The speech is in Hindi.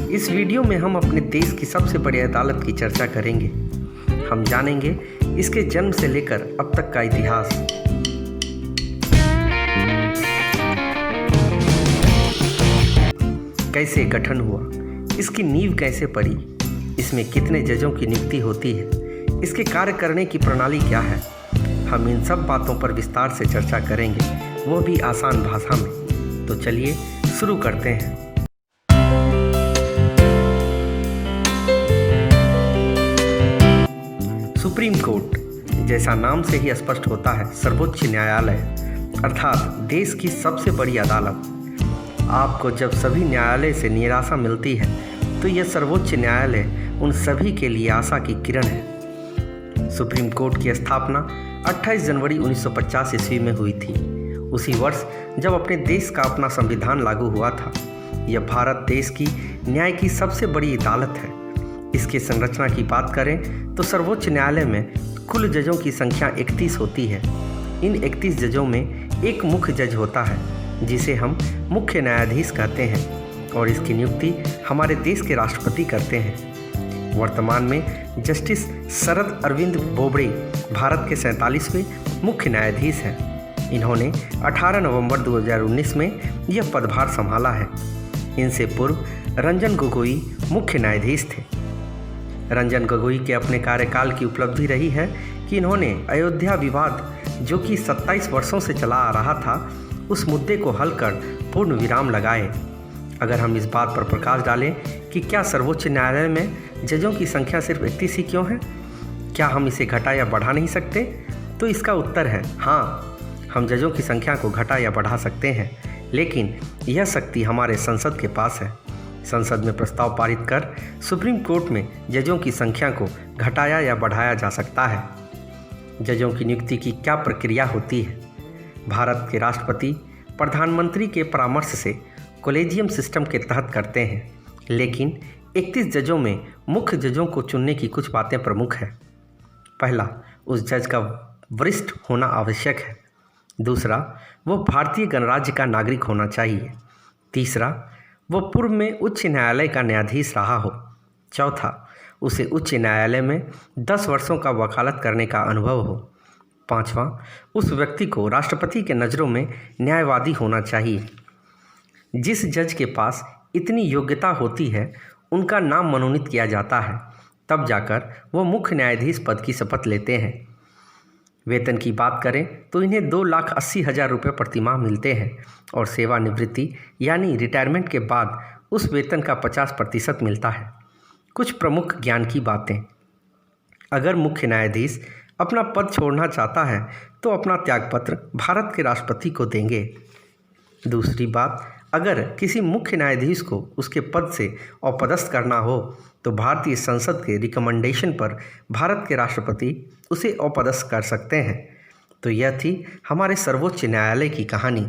इस वीडियो में हम अपने देश की सबसे बड़ी अदालत की चर्चा करेंगे। हम जानेंगे इसके जन्म से लेकर अब तक का इतिहास, कैसे गठन हुआ, इसकी नींव कैसे पड़ी, इसमें कितने जजों की नियुक्ति होती है, इसके कार्य करने की प्रणाली क्या है। हम इन सब बातों पर विस्तार से चर्चा करेंगे, वो भी आसान भाषा में। तो चलिए शुरू करते हैं। सुप्रीम कोर्ट, जैसा नाम से ही स्पष्ट होता है, सर्वोच्च न्यायालय अर्थात देश की सबसे बड़ी अदालत। आपको जब सभी न्यायालय से निराशा मिलती है तो यह सर्वोच्च न्यायालय उन सभी के लिए आशा की किरण है। सुप्रीम कोर्ट की स्थापना 28 जनवरी 1950 ईस्वी में हुई थी। उसी वर्ष जब अपने देश का अपना संविधान लागू हुआ था। यह भारत देश की न्याय की सबसे बड़ी अदालत है। इसकी संरचना की बात करें तो सर्वोच्च न्यायालय में कुल जजों की संख्या 31 होती है। इन 31 जजों में एक मुख्य जज होता है जिसे हम मुख्य न्यायाधीश कहते हैं और इसकी नियुक्ति हमारे देश के राष्ट्रपति करते हैं। वर्तमान में जस्टिस शरद अरविंद बोबड़े भारत के 47वें मुख्य न्यायाधीश हैं। इन्होंने 18 नवंबर 2019 में यह पदभार संभाला है। इनसे पूर्व रंजन गोगोई मुख्य न्यायाधीश थे। रंजन गोगोई के अपने कार्यकाल की उपलब्धि रही है कि इन्होंने अयोध्या विवाद, जो कि 27 वर्षों से चला आ रहा था, उस मुद्दे को हल कर पूर्ण विराम लगाए। अगर हम इस बात पर प्रकाश डालें कि क्या सर्वोच्च न्यायालय में जजों की संख्या सिर्फ 31 ही क्यों है, क्या हम इसे घटा या बढ़ा नहीं सकते, तो इसका उत्तर है हाँ, हम जजों की संख्या को घटा या बढ़ा सकते हैं, लेकिन यह शक्ति हमारे संसद के पास है। संसद में प्रस्ताव पारित कर सुप्रीम कोर्ट में जजों की संख्या को घटाया या बढ़ाया जा सकता है। जजों की नियुक्ति की क्या प्रक्रिया होती है? भारत के राष्ट्रपति प्रधानमंत्री के परामर्श से कॉलेजियम सिस्टम के तहत करते हैं, लेकिन 31 जजों में मुख्य जजों को चुनने की कुछ बातें प्रमुख हैं। पहला, उस जज का वरिष्ठ होना आवश्यक है। दूसरा, वो भारतीय गणराज्य का नागरिक होना चाहिए। तीसरा, वो पूर्व में उच्च न्यायालय का न्यायाधीश रहा हो। चौथा, उसे उच्च न्यायालय में 10 वर्षों का वकालत करने का अनुभव हो। पांचवा, उस व्यक्ति को राष्ट्रपति के नज़रों में न्यायवादी होना चाहिए। जिस जज के पास इतनी योग्यता होती है उनका नाम मनोनीत किया जाता है, तब जाकर वो मुख्य न्यायाधीश पद की शपथ लेते हैं। वेतन की बात करें तो इन्हें 2,80,000 रुपये प्रतिमाह मिलते हैं और सेवानिवृत्ति यानी रिटायरमेंट के बाद उस वेतन का 50% मिलता है। कुछ प्रमुख ज्ञान की बातें। अगर मुख्य न्यायाधीश अपना पद छोड़ना चाहता है तो अपना त्यागपत्र भारत के राष्ट्रपति को देंगे। दूसरी बात, अगर किसी मुख्य न्यायाधीश को उसके पद से अपदस्थ करना हो तो भारतीय संसद के रिकमेंडेशन पर भारत के राष्ट्रपति उसे अपदस्थ कर सकते हैं। तो यह थी हमारे सर्वोच्च न्यायालय की कहानी।